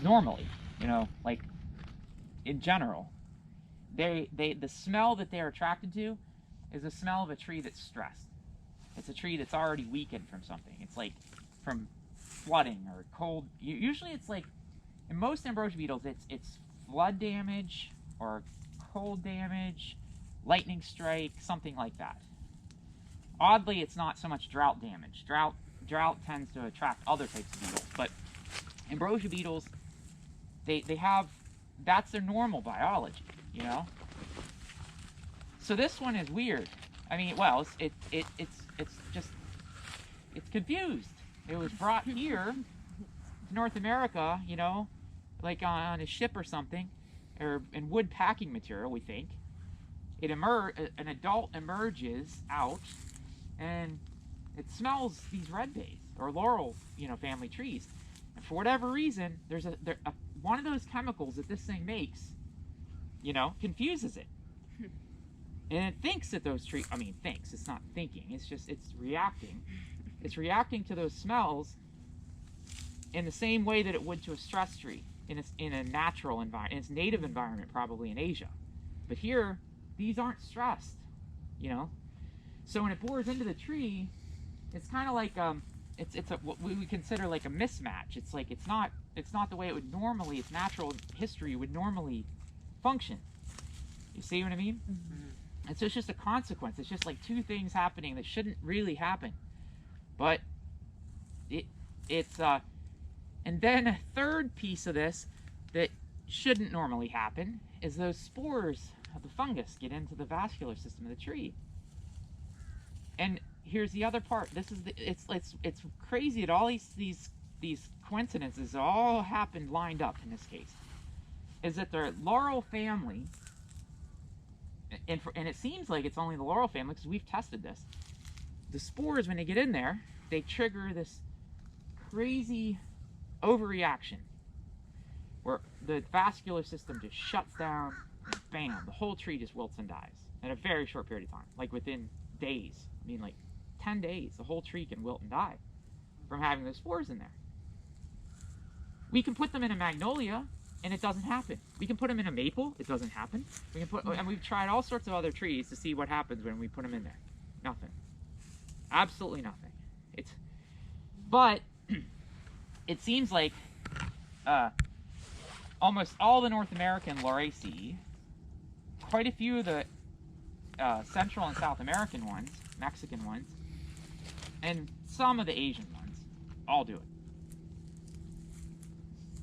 normally, you know, like in general. The smell that they're attracted to is the smell of a tree that's stressed. It's a tree that's already weakened from something. It's like from flooding or cold. Usually it's like, in most ambrosia beetles, it's flood damage or cold damage, lightning strike, something like that. Oddly, it's not so much drought damage. Drought tends to attract other types of beetles, but ambrosia beetles, they have, that's their normal biology, you know. So this one is weird. I mean, well, it's confused. It was brought here to North America, you know, like on a ship or something, or in wood packing material, we think. An adult emerges out, and it smells these red bays or laurel, you know, family trees. And for whatever reason, there's one of those chemicals that this thing makes, you know, confuses it. And it thinks that those trees, I mean, thinks, it's not thinking, it's just, it's reacting. It's reacting to those smells in the same way that it would to a stress tree in a natural environment, in its native environment, probably in Asia. But here, these aren't stressed, you know. So when it bores into the tree, it's kind of like what we would consider like a mismatch. It's like it's not the way it would normally, its natural history would normally function. You see what I mean? Mm-hmm. And so it's just a consequence. It's just like two things happening that shouldn't really happen. But and then a third piece of this that shouldn't normally happen is those spores of the fungus get into the vascular system of the tree. And here's the other part. This is it's crazy that all these coincidences all happened lined up in this case. Is that the laurel family, and it seems like it's only the laurel family because we've tested this. The spores, when they get in there, they trigger this crazy overreaction where the vascular system just shuts down, and bam, the whole tree just wilts and dies in a very short period of time, like within days. I mean, like 10 days, the whole tree can wilt and die from having those spores in there. We can put them in a magnolia, and it doesn't happen. We can put them in a maple, it doesn't happen. And we've tried all sorts of other trees to see what happens when we put them in there. Nothing. Absolutely nothing. But it seems like almost all the North American Lauraceae, quite a few of the Central and South American ones, Mexican ones, and some of the Asian ones, all do it.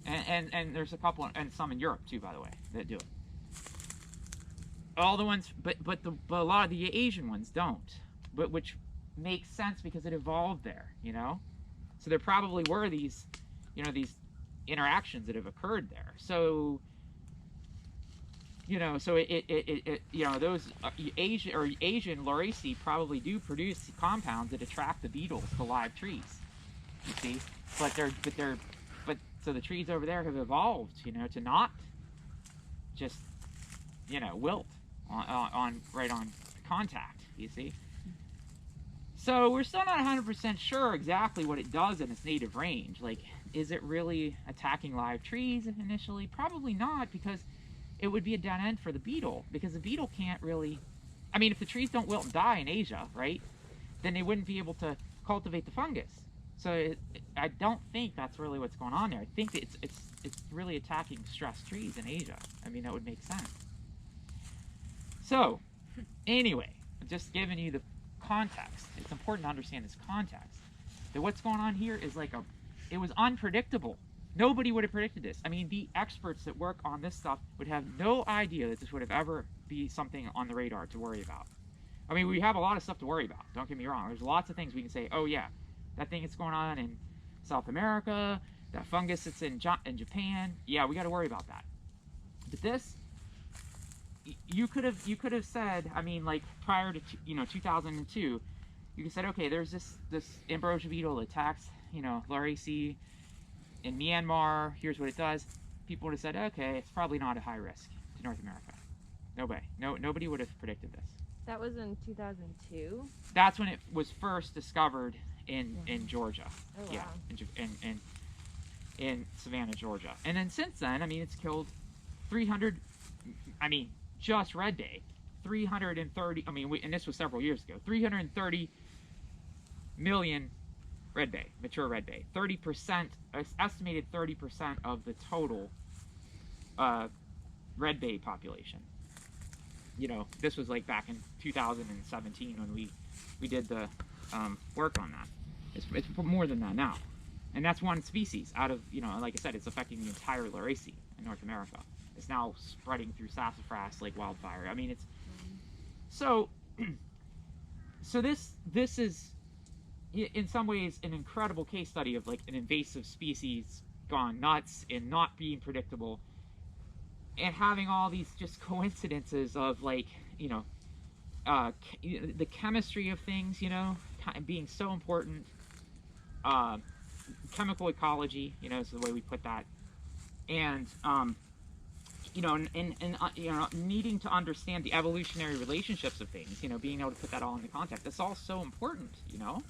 And there's a couple, and some in Europe too, by the way, that do it. All the ones, but a lot of the Asian ones don't, but which makes sense because it evolved there, you know. So there probably were these, you know, these interactions that have occurred there. So, you know, so you know, those Asian Lauraceae probably do produce compounds that attract the beetles to live trees. You see, but so the trees over there have evolved, you know, to not just, you know, wilt on contact. You see. So we're still not 100% sure exactly what it does in its native range. Like, is it really attacking live trees initially? Probably not, because it would be a dead end for the beetle, because the beetle can't really, I mean, if the trees don't wilt and die in Asia, right, then they wouldn't be able to cultivate the fungus. So I don't think that's really what's going on there. I think that it's really attacking stressed trees in Asia. I mean, that would make sense. So, anyway, I'm just giving you the context. It's important to understand this context. That what's going on here is like it was unpredictable. Nobody would have predicted this. I mean, the experts that work on this stuff would have no idea that this would have ever be something on the radar to worry about. I mean, we have a lot of stuff to worry about. Don't get me wrong. There's lots of things we can say, oh yeah, that thing that's going on in South America, that fungus that's in Japan, yeah, we got to worry about that. But this, you could have said, I mean, like prior to 2002, you could have said, okay, there's this ambrosia beetle that attacks, you know, Lauraceae in Myanmar. Here's what it does. People would have said, okay, it's probably not a high risk to North America. Nobody would have predicted this. That was in 2002. That's when it was first discovered in Georgia. Oh, wow. Yeah, in Savannah, Georgia. And then since then, I mean, it's killed 300, I mean, just red bay, 330, I mean, and this was several years ago, 330 million red bay, mature red bay. 30%, estimated 30% of the total red bay population. You know, this was like back in 2017 when we did the work on that. It's more than that now. And that's one species out of, you know, like I said, it's affecting the entire Laraceae in North America. It's now spreading through sassafras like wildfire. I mean, it's so this is in some ways an incredible case study of like an invasive species gone nuts and not being predictable, and having all these just coincidences of, like, you know, the chemistry of things, you know, being so important. Chemical ecology, you know, is the way we put that, and you know, and you know, needing to understand the evolutionary relationships of things, you know, being able to put that all into context. That's all so important, you know,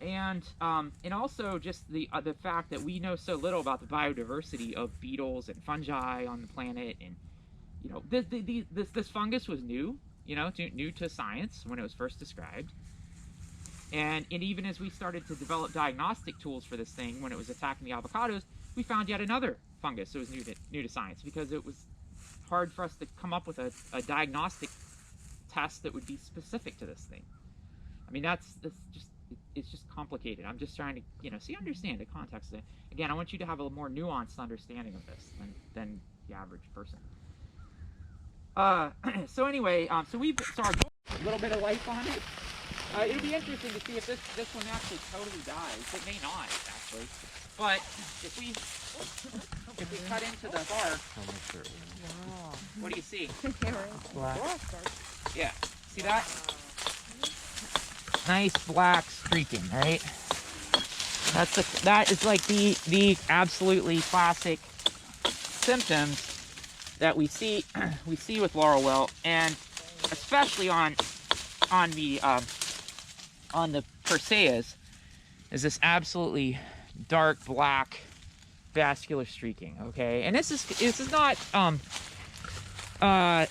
and also just the fact that we know so little about the biodiversity of beetles and fungi on the planet, and you know, this fungus was new, you know, new to science when it was first described. And even as we started to develop diagnostic tools for this thing, when it was attacking the avocados, we found yet another fungus that was new to science, because it was hard for us to come up with a diagnostic test that would be specific to this thing. I mean, it's just complicated. I'm just trying to, you know, understand the context of it. Again, I want you to have a more nuanced understanding of this than the average person. So anyway, so our goal, a little bit of life on it. It'll be interesting to see if this one actually totally dies. It may not, actually. But if we cut into the bark, what do you see? Black. Yeah. See that? Nice black streaking, right? That is like the absolutely classic symptoms that we see with laurel wilt, and especially on the Perseas, is this absolutely dark black vascular streaking. Okay, and this is not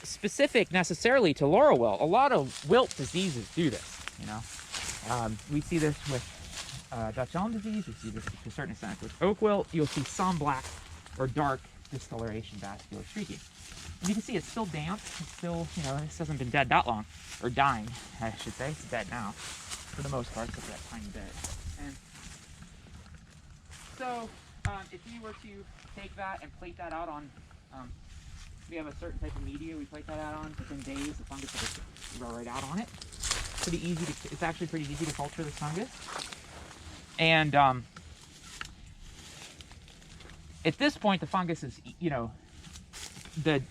specific necessarily to laurel wilt. A lot of wilt diseases do this. You know, we see this with Dutch elm disease. We see this to a certain extent with oak wilt. You'll see some black or dark discoloration vascular streaking. And you can see it's still damp. It's still, you know, this hasn't been dead that long, or dying, I should say. It's dead now, for the most part, except for that tiny bit. And so, if we were to take that and plate that out on, we have a certain type of media we plate that out on. Within days, the fungus will just grow right out on it. It's actually pretty easy to culture this fungus. And at this point, the fungus is, you know, the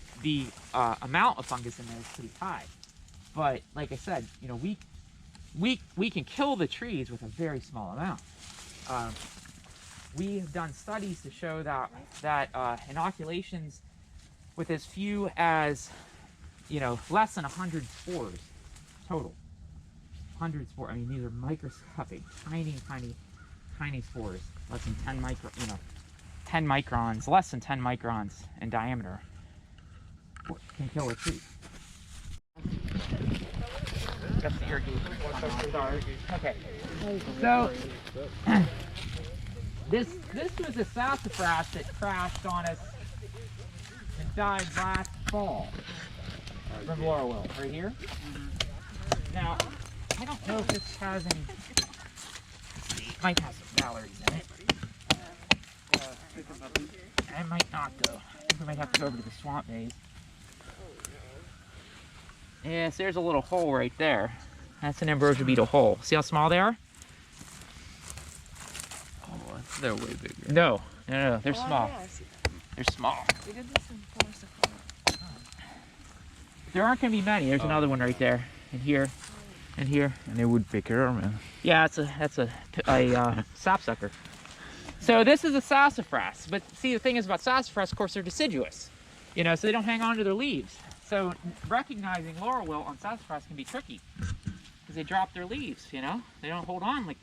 amount of fungus in there is pretty high. But like I said, you know, we can kill the trees with a very small amount. We have done studies to show that inoculations with as few as, you know, less than 100 spores total. 100 spores. I mean, these are microscopic, tiny spores, less than 10 microns, less than 10 microns in diameter, can kill a tree. That's the irrigation. Okay. So this was a sassafras that crashed on us and died last fall from laurel wilt, right here. Now, I don't know if this has any. It might have some calories in it. I might not though. We might have to go over to the swamp maze. Yes, there's a little hole right there. That's an ambrosia beetle hole. See how small they are? Oh, they're way bigger. No, they're small. Yeah, They're small. we did this in Forest. There aren't going to be many. There's another one right there, and here, and here. And they would pick her, man. Yeah, that's a sapsucker. So this is a sassafras, but see, the thing is about sassafras, of course, they're deciduous, you know, so they don't hang on to their leaves. So recognizing laurel wilt on sassafras can be tricky because they drop their leaves, you know, they don't hold on like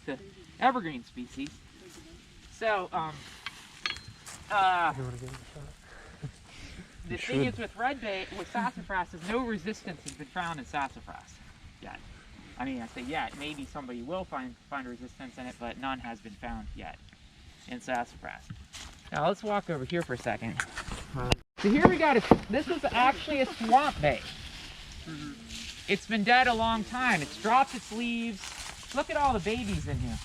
the evergreen species. So the thing is with red bay, with sassafras, is no resistance has been found in sassafras yet. I mean, I say yet, maybe somebody will find resistance in it, but none has been found yet in sassafras. Now let's walk over here for a second. So here we got this is actually a swamp bay. It's been dead a long time. It's dropped its leaves. Look at all the babies in here.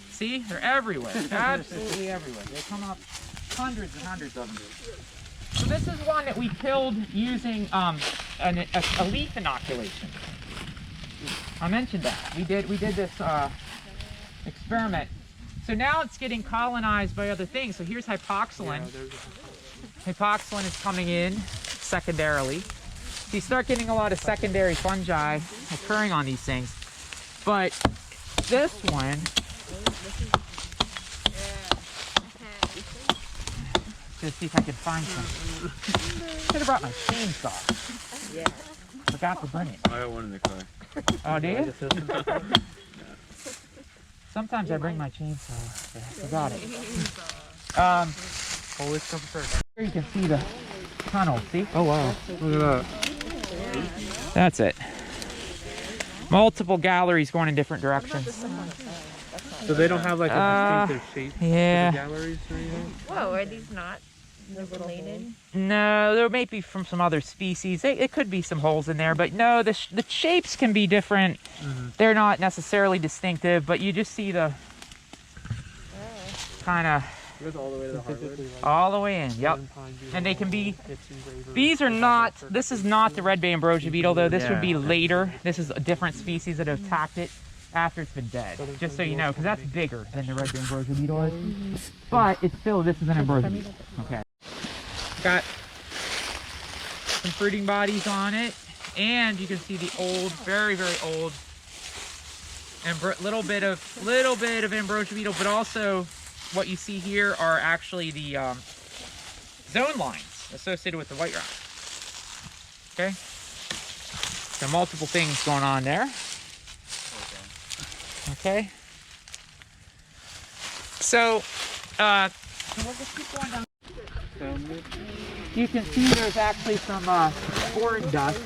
See, they're everywhere, absolutely everywhere. They come up hundreds and hundreds of them. So this is one that we killed using a leaf inoculation. I mentioned that. We did this experiment. So now it's getting colonized by other things. So here's hypoxylin. Hypoxylin is coming in secondarily. So you start getting a lot of secondary fungi occurring on these things. But this one, just see if I can find some. Should have brought my chainsaw. Yeah. Forgot to bring it. I got one in the car. Oh, do you? Sometimes I bring my chainsaw. I forgot it. Always come first. Here you can see the tunnel. See? Oh wow! Look at that. That's it. Multiple galleries going in different directions. So they don't have like a distinctive shape Yeah. for the galleries or anything? Whoa, are these not related? No, there may be from some other species. It could be some holes in there, but no, the shapes can be different. They're not necessarily distinctive, but you just see the kind of All the way to the hardwood. all the way in. Yep. And they can be. These are not. This is not the red bay ambrosia beetle, though. This would be later. This is a different species that have attacked it after it's been dead. Just so you know, because that's bigger than the red bay ambrosia beetle is. But it's still. This is an ambrosia beetle. Okay. Got some fruiting bodies on it, and you can see the old, very, very old, and little bit of ambrosia beetle, but also what you see here are actually the zone lines associated with the white rock. Okay, so multiple things going on there. Okay, so we'll just keep going down. You can see there's actually some boring dust.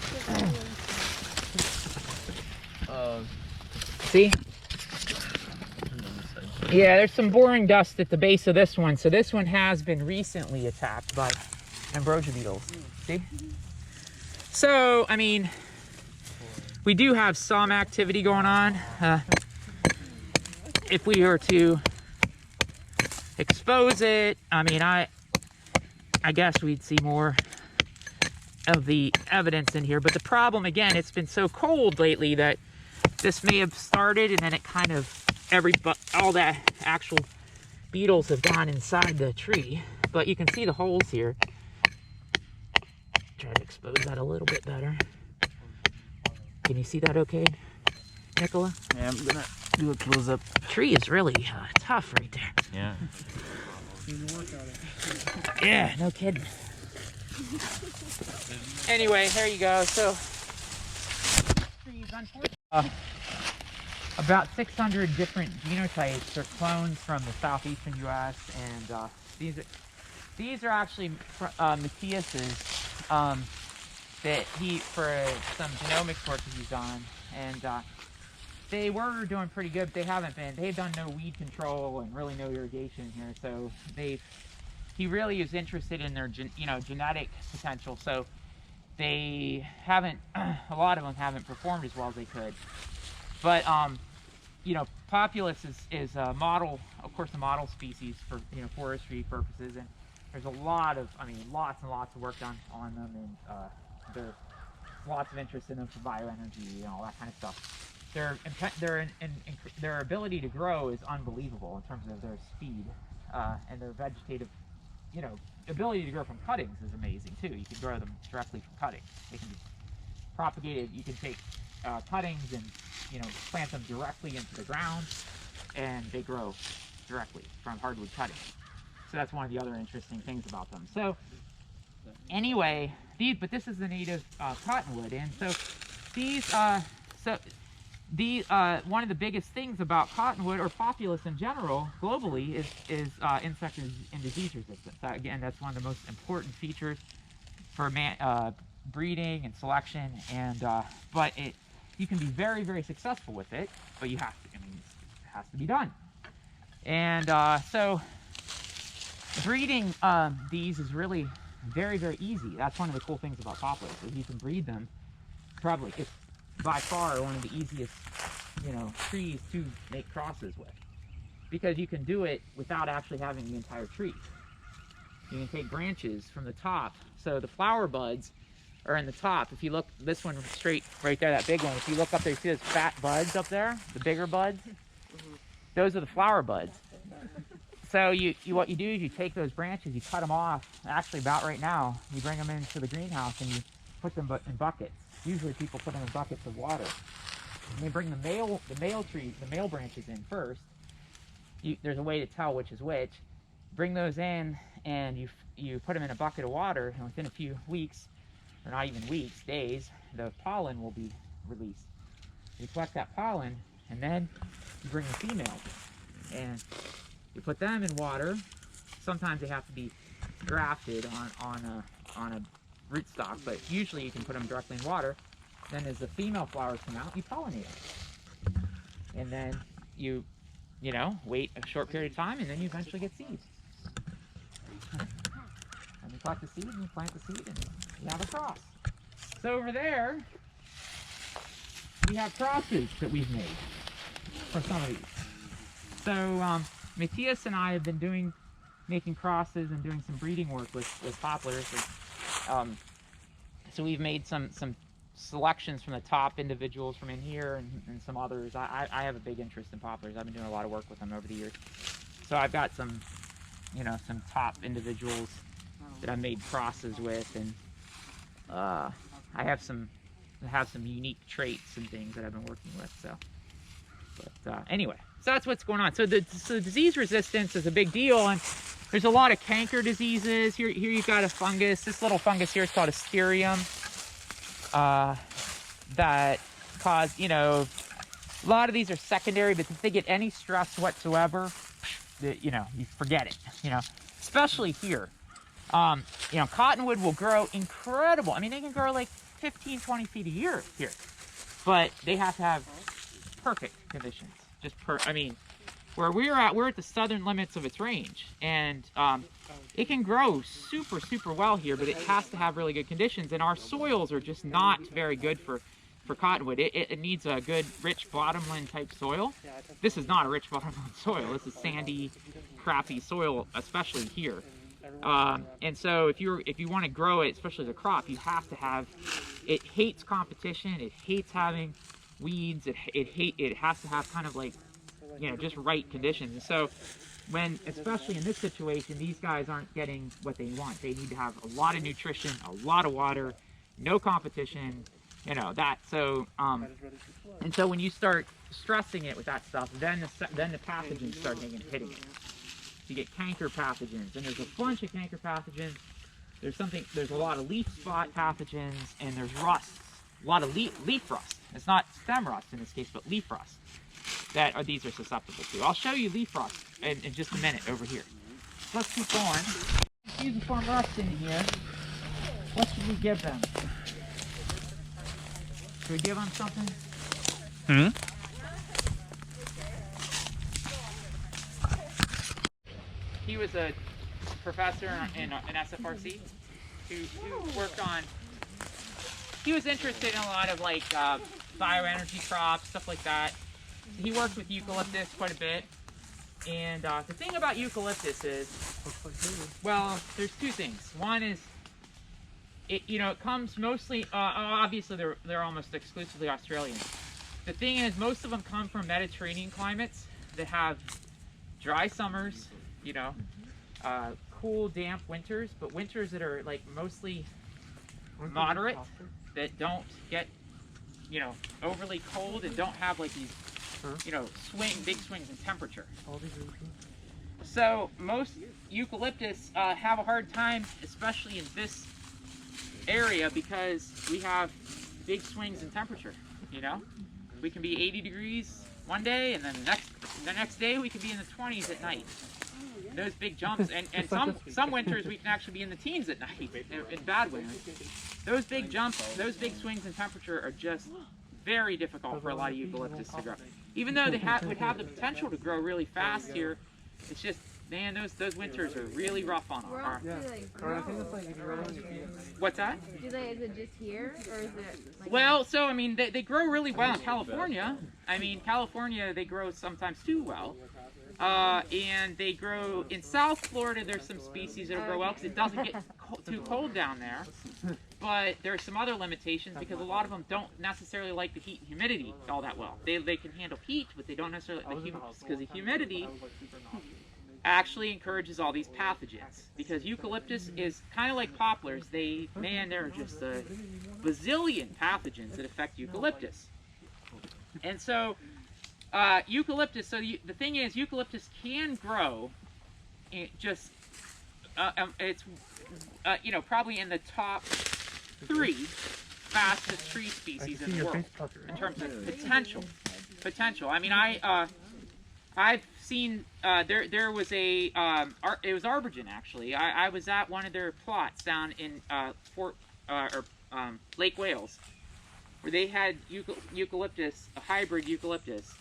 See? Yeah, there's some boring dust at the base of this one. So this one has been recently attacked by ambrosia beetles. See? So, I mean, we do have some activity going on. If we were to expose it, I mean, I guess we'd see more of the evidence in here. But the problem, again, it's been so cold lately that this may have started and then it kind of, all the actual beetles have gone inside the tree. But you can see the holes here. Try to expose that a little bit better. Can you see that okay, Nicola? Yeah, I'm gonna do a close up. The tree is really tough right there. Yeah. Yeah, no kidding. Anyway, there you go. So, about 600 different genotypes or clones from the southeastern U.S. and these are actually Matthias's that for some genomics work that he's done, and they were doing pretty good, but they've done no weed control and really no irrigation here, so he really is interested in their genetic potential, so they haven't, a lot of them haven't performed as well as they could. But Populus is a model, of course, a model species for forestry purposes, and there's a lot of, lots and lots of work done on them, and there's lots of interest in them for bioenergy and all that kind of stuff. Their ability to grow is unbelievable in terms of their speed, and their vegetative, ability to grow from cuttings is amazing too. You can grow them directly from cuttings. They can be propagated. You can take cuttings and plant them directly into the ground, and they grow directly from hardwood cuttings. So that's one of the other interesting things about them. So anyway, but this is the native cottonwood, and so these one of the biggest things about cottonwood or populus in general globally is insect and disease resistance. Again, that's one of the most important features for breeding and selection. And but you can be very, very successful with it, but you have to. I mean, it has to be done. And so breeding these is really very, very easy. That's one of the cool things about poplars, is you can breed them. Probably it's by far one of the easiest, you know, trees to make crosses with, because you can do it without actually having the entire tree. You can take branches from the top. So the flower buds are in the top. If you look, this one straight right there, that big one, if you look up there, you see those fat buds up there, the bigger buds? Those are the flower buds. So what you do is you take those branches, you cut them off, actually about right now, you bring them into the greenhouse and you put them in buckets. Usually people put them in buckets of water. And they bring the male trees, the male branches in first. There's a way to tell which is which. Bring those in and you put them in a bucket of water, and within a few weeks, or not even weeks, days, the pollen will be released. You collect that pollen, and then you bring the females in, and you put them in water. Sometimes they have to be grafted on a rootstock, but usually you can put them directly in water. Then as the female flowers come out, you pollinate them. And then you know, wait a short period of time, and then you eventually get seeds. And you collect the seed, and you plant the seed, and you have a cross. So over there, we have crosses that we've made for some of these. So Matthias and I have been making crosses and doing some breeding work with poplars. So we've made some selections from the top individuals from in here and some others. I have a big interest in poplars. I've been doing a lot of work with them over the years. So I've got some, you know, some top individuals that I've made crosses with, and I have some unique traits and things that I've been working with. So, but anyway, so that's what's going on. So the disease resistance is a big deal, and there's a lot of canker diseases. Here you've got a fungus. This little fungus here is called Asterium. That cause, you know, a lot of these are secondary, but if they get any stress whatsoever, you know, you forget it, you know, especially here. You know, cottonwood will grow incredible. I mean, they can grow like 15, 20 feet a year here, but they have to have perfect conditions. I mean, where we're at the southern limits of its range, and it can grow super, super well here, but it has to have really good conditions, and our soils are just not very good for cottonwood. It needs a good, rich bottomland type soil. This is not a rich bottomland soil. This is sandy, crappy soil, especially here. And so if you want to grow it, especially as a crop, you have to have, it hates competition, it hates having weeds, it has to have kind of like, you know, just right conditions. And so especially in this situation, these guys aren't getting what they want. They need to have a lot of nutrition, a lot of water, no competition, you know, that. So, and so when you start stressing it with that stuff, then the pathogens start hitting it. You get canker pathogens, and there's a bunch of canker pathogens. There's a lot of leaf spot pathogens, and there's rusts, a lot of leaf rust. It's not stem rust in this case, but leaf rust these are susceptible to. I'll show you leaf rust in just a minute over here. Let's keep going. Fusiform rust in here. What should we give them? Should we give them something? He was a professor in SFRC who worked on, he was interested in a lot of like bioenergy crops, stuff like that. He worked with eucalyptus quite a bit. And the thing about eucalyptus is, well, there's two things. One is, it comes mostly, obviously they're almost exclusively Australian. The thing is, most of them come from Mediterranean climates that have dry summers, you know, cool, damp winters, but winters that are like mostly moderate, that don't get, you know, overly cold and don't have like these, you know, big swings in temperature. So most eucalyptus have a hard time, especially in this area, because we have big swings in temperature, you know? We can be 80 degrees one day, and then the next day we can be in the 20s at night. Those big jumps, and some winters we can actually be in the teens at night in bad winters. Those big jumps, those big swings in temperature are just very difficult for a lot of eucalyptus to grow. Even though they would have the potential to grow really fast here, it's just, man, those winters are really rough on them. What's that? Is it just here, or is it like... Well, so, I mean, they grow really well in California. I mean, California, they grow sometimes too well. And they grow in South Florida. There's some species that grow well because it doesn't get too cold down there. But there are some other limitations because a lot of them don't necessarily like the heat and humidity all that well. They can handle heat, but they don't necessarily like the humidity, because the humidity actually encourages all these pathogens. Because eucalyptus is kind of like poplars. There are just a bazillion pathogens that affect eucalyptus. And so eucalyptus, so the thing is, eucalyptus can grow just, probably in the top 3 fastest tree species in the world in terms of potential. I mean, I've seen, there was it was Arborgen actually. I was at one of their plots down in Lake Wales, where they had eucalyptus, a hybrid eucalyptus,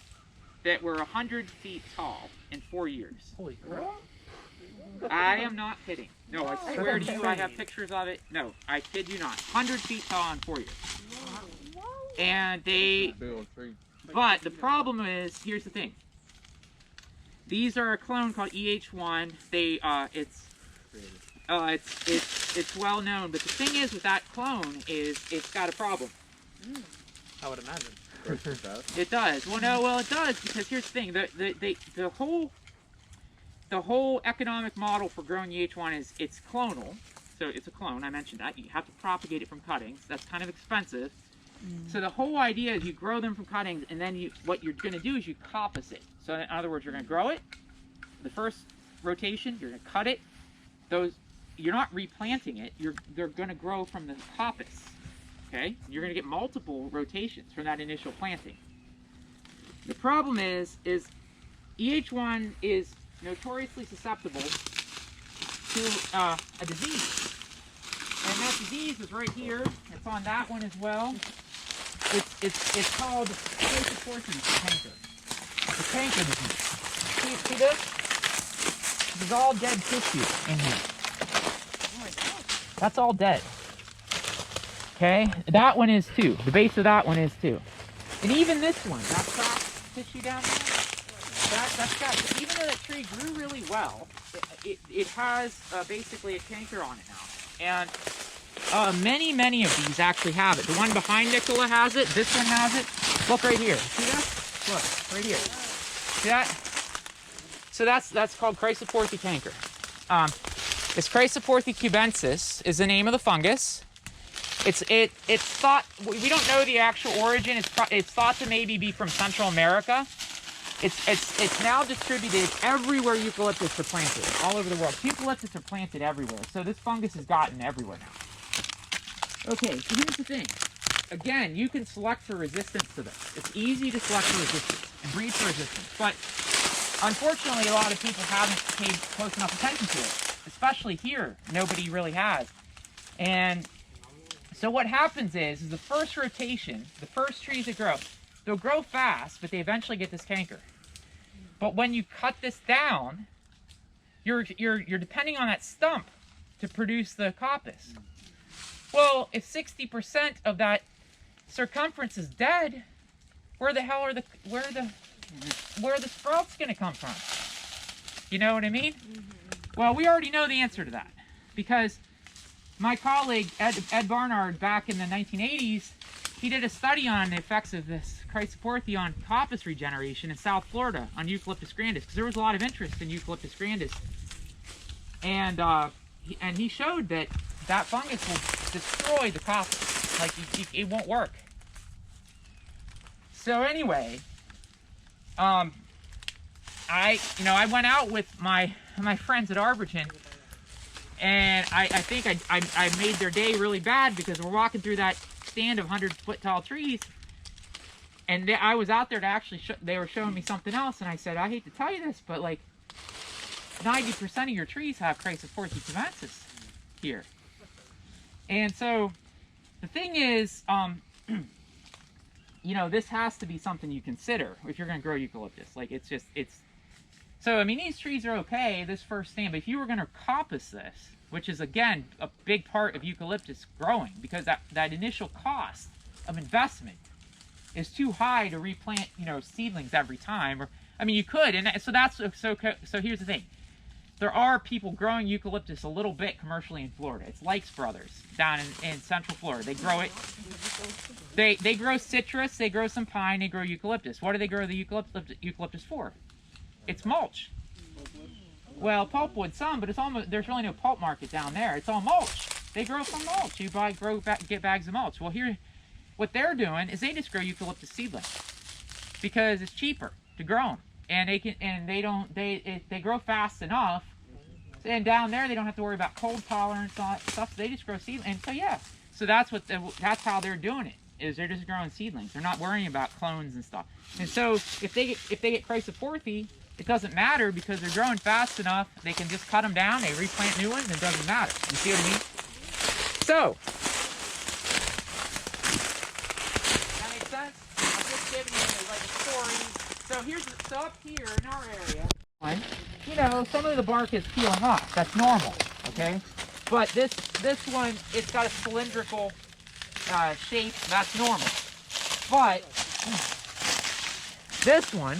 that were 100 feet tall in 4 years. Holy crap. I am not kidding. No, I swear to you, I have pictures of it. No, I kid you not. 100 feet tall in 4 years. And but the problem is, here's the thing. These are a clone called EH1. It's well known, but the thing is with that clone is it's got a problem. I would imagine. It does. Well, no. Well, it does because here's the thing: the whole economic model for growing EH1 is it's clonal. So it's a clone. I mentioned that you have to propagate it from cuttings. That's kind of expensive. So the whole idea is you grow them from cuttings, and then what you're going to do is you coppice it. So in other words, you're going to grow it. The first rotation, you're going to cut it. You're not replanting it. They're going to grow from the coppice. Okay, you're going to get multiple rotations from that initial planting. The problem is EH1 is notoriously susceptible to a disease, and that disease is right here. It's on that one as well. It's called Chrysoporthia canker. The canker disease. See this? This is all dead tissue in here. That's all dead. Okay, that one is too. The base of that one is too. And even this one, that soft tissue down there, that's got, even though that tree grew really well, it has basically a canker on it now. And many of these actually have it. The one behind Nicola has it. This one has it. Look right here. See that? Look, right here. See that? So that's called Chrysoporthia canker. It's Chrysoporthia Cubensis is the name of the fungus. It's thought, we don't know the actual origin. It's thought to maybe be from Central America. It's now distributed everywhere eucalyptus are planted, all over the world. Eucalyptus are planted everywhere, so this fungus has gotten everywhere now. Okay, so here's the thing. Again, you can select for resistance to this. It's easy to select for resistance and breed for resistance, but unfortunately a lot of people haven't paid close enough attention to it. Especially here, nobody really has. And so what happens is the first rotation, the first trees that grow, they'll grow fast, but they eventually get this canker. But when you cut this down, you're depending on that stump to produce the coppice. Well, if 60% of that circumference is dead, where the hell are where are the sprouts going to come from? You know what I mean? Well, we already know the answer to that, because my colleague Ed Barnard back in the 1980s, he did a study on the effects of this Chrysoporthia on coppice regeneration in South Florida on Eucalyptus grandis, because there was a lot of interest in Eucalyptus grandis, and he showed that fungus will destroy the coppice, like it won't work. So anyway, I went out with my friends at Arborgen, and I think I made their day really bad, because we're walking through that stand of 100-foot tall trees, And I was out there to actually, they were showing me something else, and I said, I hate to tell you this, but like 90% of your trees have Chrysoporthia Cubensis here. And so the thing is, you know, this has to be something you consider if you're going to grow eucalyptus. Like, it's so, I mean, these trees are okay, this first stand, but if you were going to coppice this, which is, again, a big part of eucalyptus growing, because that initial cost of investment is too high to replant, you know, seedlings every time. Or, I mean, you could, and so so here's the thing. There are people growing eucalyptus a little bit commercially in Florida. It's Likes Brothers down in Central Florida. They grow it. They grow citrus, they grow some pine, they grow eucalyptus. What do they grow the eucalyptus for? It's mulch. Well, pulpwood some, but it's almost, there's really no pulp market down there. It's all mulch. They grow some mulch. You get bags of mulch. Well, here, what they're doing is they just grow eucalyptus seedlings because it's cheaper to grow them, and they grow fast enough. And down there, they don't have to worry about cold tolerance and all that stuff. So they just grow seedlings. And so yeah, so that's that's how they're doing it. Is they're just growing seedlings. They're not worrying about clones and stuff. And so if they get Chrysoporthia, it doesn't matter because they're growing fast enough. They can just cut them down. They replant new ones. And it doesn't matter. You see what I mean? So that makes sense. I'm just giving you like a story. So up here in our area, you know, some of the bark is peeling off. That's normal. Okay, but this one, it's got a cylindrical shape. That's normal. But this one,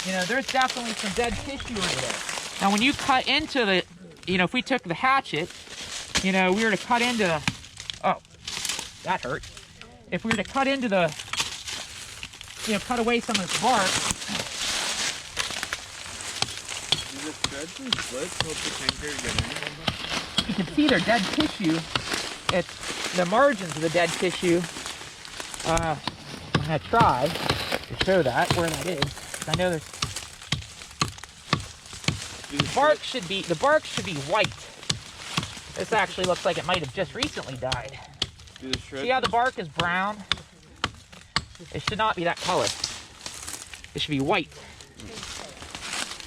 you know, there's definitely some dead tissue over there. Now, when you cut into the, you know, if we took the hatchet, you know, we were to cut into, oh, that hurt. If we were to cut into the, you know, cut away some of this bark. You can see their dead tissue. It's the margins of the dead tissue. I'm gonna try to show that where that is. I know there's the bark should be white. This actually looks like it might have just recently died. See how the bark is brown? It should not be that color. It should be white.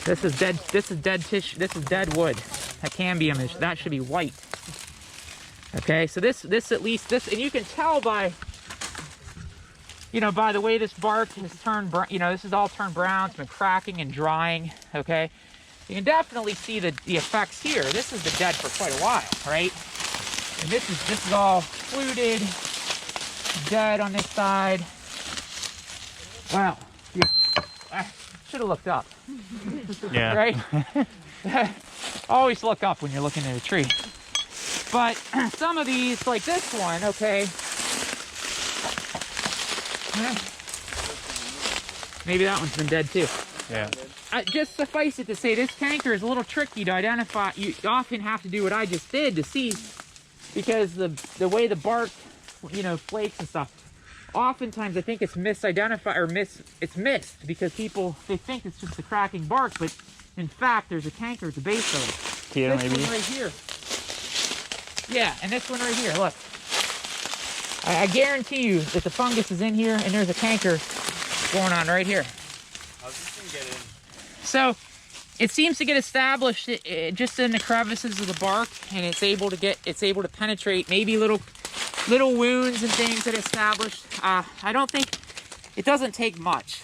This is dead tissue. This is dead wood. That cambium that should be white. Okay, so this at least, and you can tell by, you know, by the way this bark has turned brown. You know, this is all turned brown. It's been cracking and drying. Okay, you can definitely see the effects here. This has been dead for quite a while, right? And this is all fluted, dead on this side. Wow. Yeah. I should have looked up. Yeah. Right? Always look up when you're looking at a tree. But some of these, like this one, okay. Maybe that one's been dead too. Yeah. Just suffice it to say, this canker is a little tricky to identify. You often have to do what I just did to see, because the way the bark, you know, flakes and stuff. Oftentimes, I think it's misidentified or it's missed because they think it's just the cracking bark, but in fact, there's a canker at the base of it. Here, this maybe. one right here. Yeah, and this one right here. Look, I guarantee you that the fungus is in here, and there's a canker going on right here. How's this thing get in? So, it seems to get established just in the crevices of the bark, and it's able to penetrate maybe little wounds and things that established. I don't think, it doesn't take much.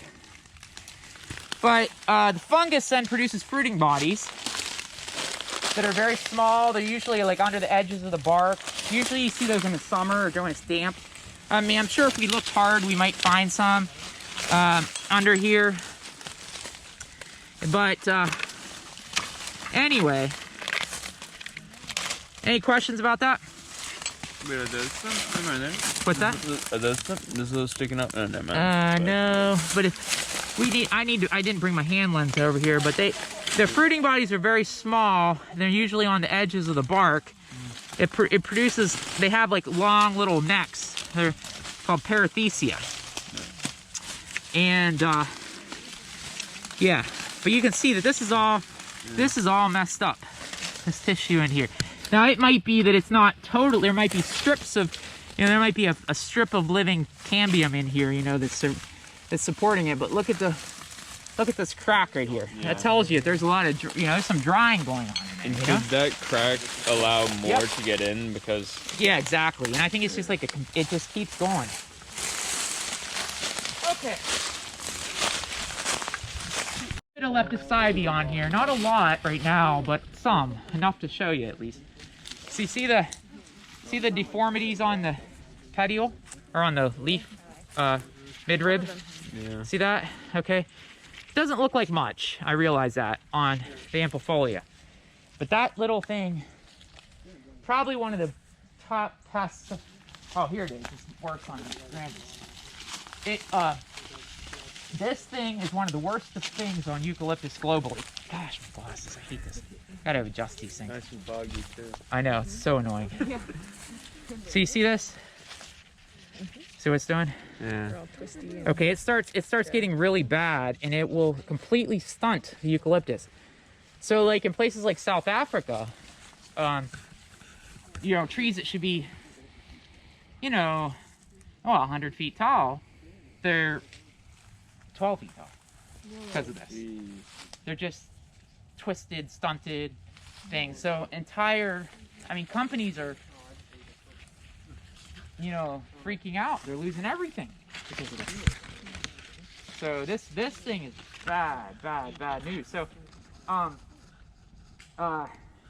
But the fungus then produces fruiting bodies that are very small. They're usually like under the edges of the bark. Usually you see those in the summer or when it's damp. I mean, I'm sure if we looked hard, we might find some under here. But anyway, any questions about that? Wait, are those some? Are there? What's that? Are those some? This is sticking up? Oh, never mind. No, but if I didn't bring my hand lens over here, but the fruiting bodies are very small. They're usually on the edges of the bark. It produces, they have like long little necks. They're called parathecia. And yeah, but you can see that this is all messed up. This tissue in here. Now it might be that it's not total. There might be strips of You know, there might be a strip of living cambium in here, you know, that's supporting it. But look at this crack right here. Yeah. That tells you there's a lot of, you know, there's some drying going on in there. And did that crack allow more to get in? Because yeah, exactly. And I think it's just like it just keeps going. Okay. A bit of Leptocybie on here. Not a lot right now, but some. Enough to show you at least. So you see the deformities on the petiole? Or on the leaf midrib? yeah. See that? Okay. Doesn't look like much, I realize that, on the amplifolia. But that little thing, probably one of the top tests. Oh, here it is. This works on the this thing is one of the worst of things on eucalyptus globally. Gosh, my glasses, I hate this. Gotta adjust these things. Nice and boggy too. I know, it's so annoying. So you see this? See what it's doing? Yeah. Okay, it starts getting really bad, and it will completely stunt the eucalyptus. So, like in places like South Africa, you know, trees that should be, you know, 100 feet tall, they're 12 feet tall because of this. Jeez. They're just twisted, stunted things. So companies are, you know, freaking out. They're losing everything because of this. So this thing is bad news. So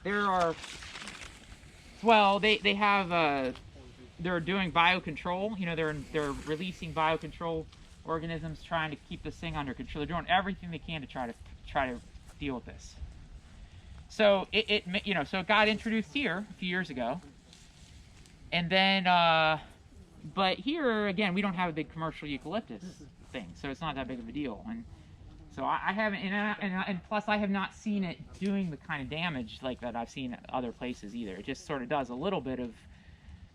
there are, well, they have they're doing biocontrol. You know, they're releasing biocontrol organisms, trying to keep this thing under control. They're doing everything they can to try to deal with this. So it you know, so it got introduced here a few years ago. And then, but here, again, we don't have a big commercial eucalyptus thing, so it's not that big of a deal. And so I haven't, and plus I have not seen it doing the kind of damage like that I've seen other places either. It just sort of does a little bit of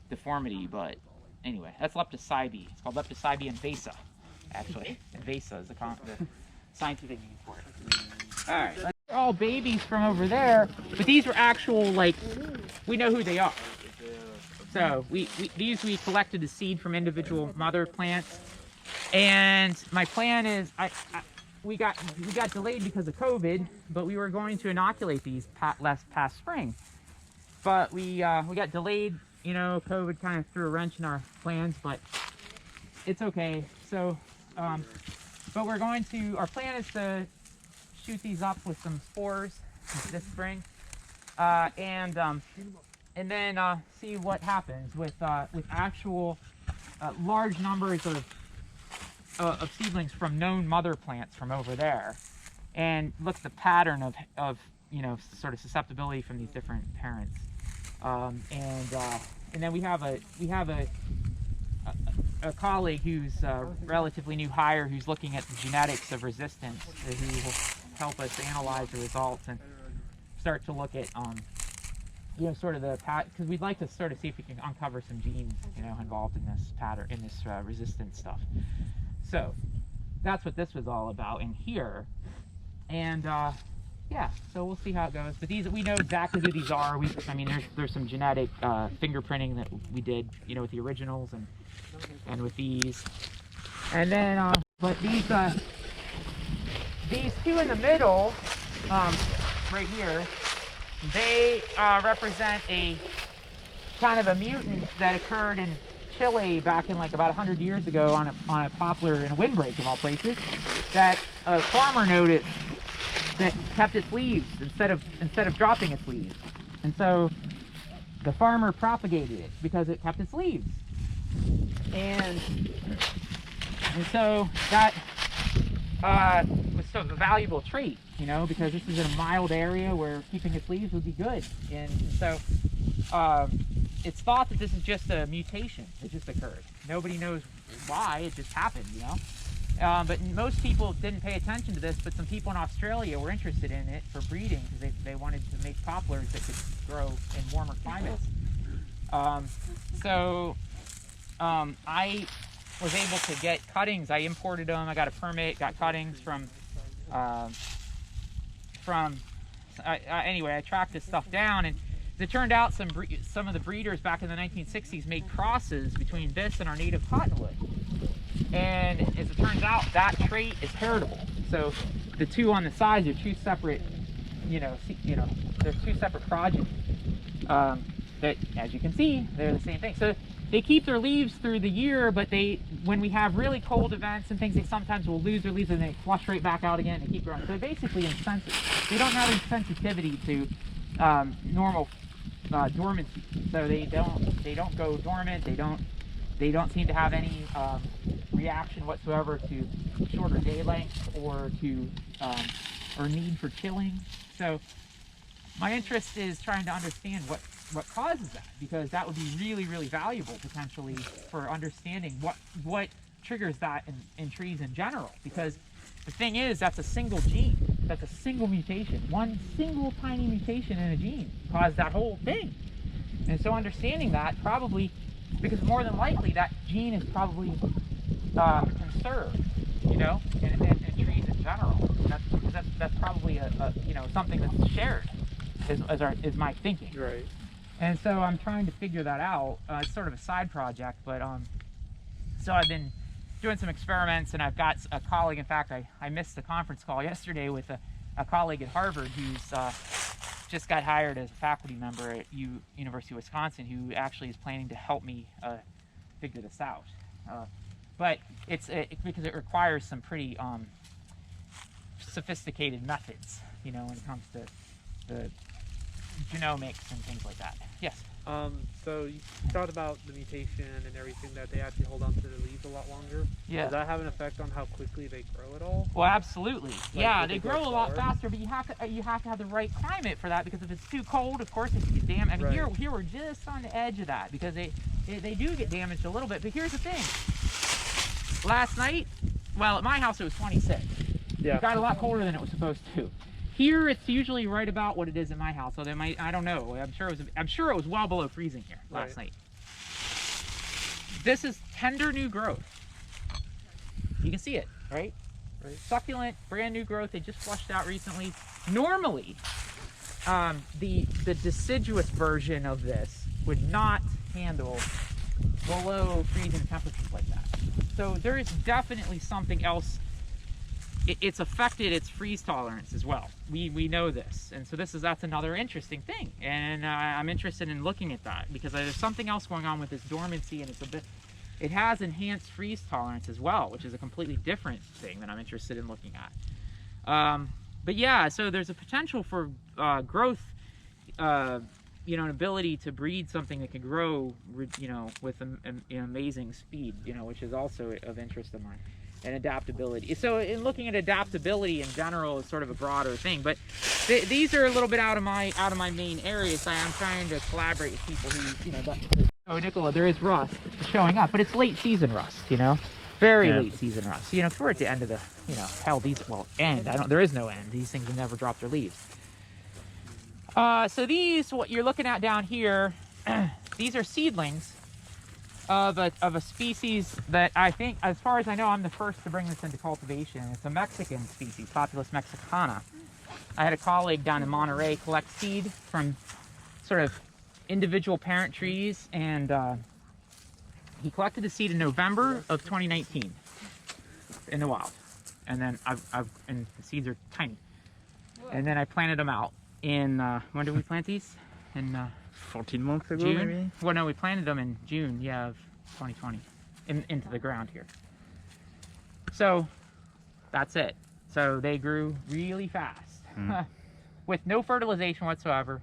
deformity, but anyway, that's Leptocybie. It's called Leptocybie invasa, actually. Invasa is the scientific name for it. All right, they're all babies from over there, but these were actual, like, we know who they are. So we collected the seed from individual mother plants, and my plan is we got delayed because of COVID, but we were going to inoculate these past spring, but we got delayed. You know, COVID kind of threw a wrench in our plans, but it's okay. So, but we're going to. Our plan is to shoot these up with some spores this spring, and then see what happens with actual large numbers of seedlings from known mother plants from over there, and look at the pattern of you know, sort of susceptibility from these different parents, and then we have a colleague who's a relatively new hire who's looking at the genetics of resistance, who will help us analyze the results and start to look at you know, sort of the because we'd like to sort of see if we can uncover some genes, you know, involved in this pattern, in this resistance stuff. So that's what this was all about in here, and yeah, so we'll see how it goes. But these, we know exactly who these are. I mean, there's some genetic fingerprinting that we did, you know, with the originals and with these, and then but these two in the middle, right here. They represent a kind of a mutant that occurred in Chile back in like about 100 years ago on a poplar in a windbreak of all places, that a farmer noticed that kept its leaves instead of dropping its leaves, and so the farmer propagated it because it kept its leaves, and so that was sort of a valuable trait, you know, because this is in a mild area where keeping its leaves would be good. And so it's thought that this is just a mutation that just occurred. Nobody knows why, it just happened, you know. But most people didn't pay attention to this, but some people in Australia were interested in it for breeding because they wanted to make poplars that could grow in warmer climates. I was able to get cuttings. I imported them. I got a permit, got cuttings anyway, I tracked this stuff down, and it turned out some of the breeders back in the 1960s made crosses between this and our native cottonwood. And as it turns out, that trait is heritable. So the two on the sides are two separate, they're two separate progeny. That, as you can see, they're the same thing. So they keep their leaves through the year, but when we have really cold events and things, they sometimes will lose their leaves and they flush right back out again and keep growing. So they're basically insensitive. They don't have any sensitivity to normal dormancy. So they don't go dormant. They don't seem to have any reaction whatsoever to shorter day length or need for chilling. So my interest is trying to understand what causes that, because that would be really, really valuable potentially for understanding what triggers that in trees in general. Because the thing is, that's a single gene, that's a single mutation, one single tiny mutation in a gene caused that whole thing. And so understanding that probably, because more than likely that gene is probably conserved, in trees in general. That's probably something that's shared, is my thinking. Right. And so I'm trying to figure that out. It's sort of a side project, but so I've been doing some experiments, and I've got a colleague. In fact, I missed the conference call yesterday with a colleague at Harvard who's just got hired as a faculty member at University of Wisconsin, who actually is planning to help me figure this out. But it's because it requires some pretty sophisticated methods, when it comes to the genomics and things like that. Yes. So you thought about the mutation and everything, that they actually hold on to their leaves a lot longer. Yeah. Does that have an effect on how quickly they grow at all? Well, absolutely. Yeah, they grow a lot slower? faster, but you have to have the right climate for that, because if it's too cold, of course it can get damaged. I mean, Right. here we're just on the edge of that, because they do get damaged a little bit. But here's the thing. Last night, well, at my house it was 26. Yeah. It got a lot colder than it was supposed to. Here it's usually right about what it is in my house. So I don't know. I'm sure it was well below freezing here last night. This is tender new growth. You can see it, right? Right. Succulent, brand new growth. They just flushed out recently. Normally, the deciduous version of this would not handle below freezing temperatures like that. So there is definitely something else. It's affected its freeze tolerance as well. We know this, and so that's another interesting thing, and I'm interested in looking at that, because there's something else going on with this dormancy, and it has enhanced freeze tolerance as well, which is a completely different thing that I'm interested in looking at. But yeah, so there's a potential for growth, an ability to breed something that can grow, with an amazing speed, which is also of interest of mine. And adaptability. So in looking at adaptability in general is sort of a broader thing, but these are a little bit out of my main areas. I'm trying to collaborate with people who, oh, Nicola, there is rust showing up, but it's late season rust, very late season rust. If we're at the end of the, hell, there is no end. These things will never drop their leaves. So what you're looking at down here, these are seedlings of a species that I think, as far as I know, I'm the first to bring this into cultivation. It's a Mexican species, Populus mexicana. I had a colleague down in Monterey collect seed from sort of individual parent trees, and he collected the seed in November of 2019 in the wild. And then and the seeds are tiny. And then I planted them out in, when did we plant these? In 14 months ago, June? maybe? Well, no, we planted them in June, of 2020, into the ground here. So that's it. So they grew really fast, with no fertilization whatsoever.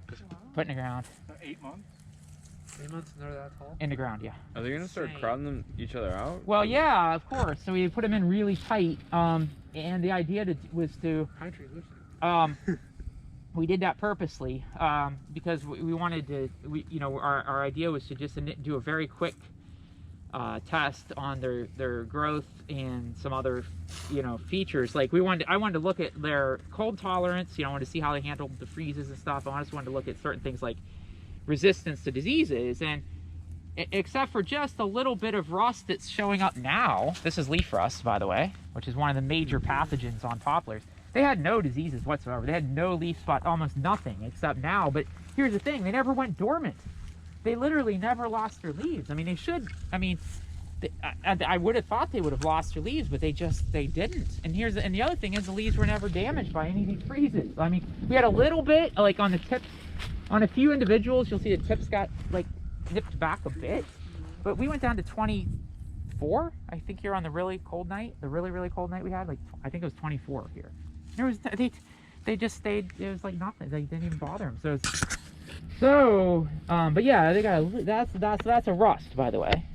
Put in the ground. 8 months? 8 months and they're that tall? In the ground, yeah. Are they gonna start crowding each other out? Well, yeah, of course. So we put them in really tight, and the idea was to Pine tree loosen. we did that purposely, because we wanted to, our idea was to just do a very quick test on their growth and some other, features. Like I wanted to look at their cold tolerance. I wanted to see how they handled the freezes and stuff. I just wanted to look at certain things like resistance to diseases, and except for just a little bit of rust that's showing up now. This is leaf rust, by the way, which is one of the major pathogens on poplars. They had no diseases whatsoever. They had no leaf spot, almost nothing except now. But here's the thing, they never went dormant. They literally never lost their leaves. I mean, they should, I mean, I would have thought they would have lost their leaves, but they didn't. And the other thing is the leaves were never damaged by any of these freezes. I mean, we had a little bit, like on the tips, on a few individuals, you'll see the tips got like nipped back a bit, but we went down to 24, I think, here on the really cold night, the really, really cold night we had, like, I think it was 24 here. There was, they just stayed, it was like nothing, they didn't even bother them. But yeah, they got, that's a rust, by the way.